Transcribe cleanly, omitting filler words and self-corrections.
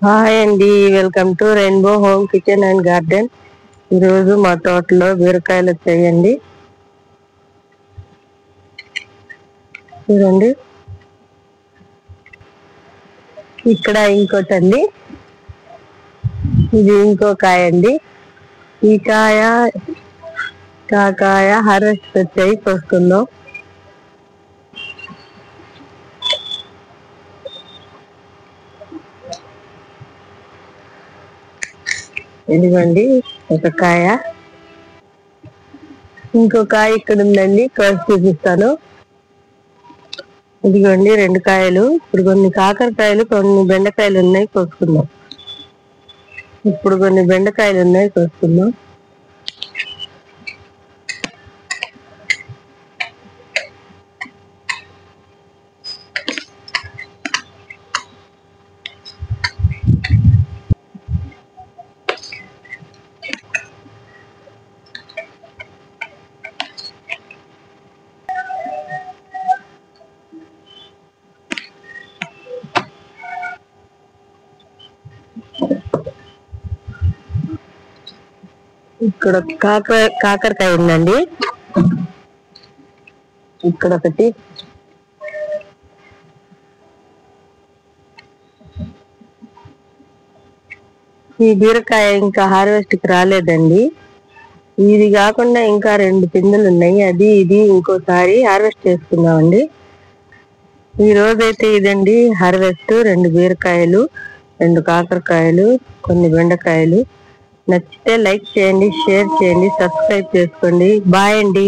Hi అండి, welcome to rainbow home kitchen and garden. ఈరోజు మా తోటలో బీరకాయలు వచ్చాయండి. చూడండి, ఇక్కడ ఇంకోటి అండి, ఇది ఇంకో కాయ అండి. ఈ కాయ హార్వెస్ట్ వచ్చాయి, కోసుకుందాం. ఇదిగోండి ఒక కాయ, ఇంకో కాయ ఇక్కడ ఉందండి, కోసి చూపిస్తాను. ఇదిగోండి 2 కాయలు. ఇప్పుడు కొన్ని కాకరకాయలు, కొన్ని బెండకాయలు ఉన్నాయి, కోసుకుందాం. ఇప్పుడు కొన్ని బెండకాయలు ఉన్నాయి, కోసుకుందాం. ఇక్కడ కాకరకాయ ఉందండి, ఇక్కడ ఒకటి. ఈ బీరకాయ ఇంకా హార్వెస్ట్ కి రాలేదండి. ఇది కాకుండా ఇంకా 2 పిందెలు ఉన్నాయి, అది ఇది ఇంకోసారి హార్వెస్ట్ చేసుకుందామండి. ఈ రోజైతే ఇదండి హార్వెస్ట్. 2 బీరకాయలు, 2 కాకరకాయలు, కొన్ని బెండకాయలు. నచ్చితే లైక్ చేయండి, షేర్ చేయండి, సబ్స్క్రైబ్ చేసుకోండి. బాయ్ అండి.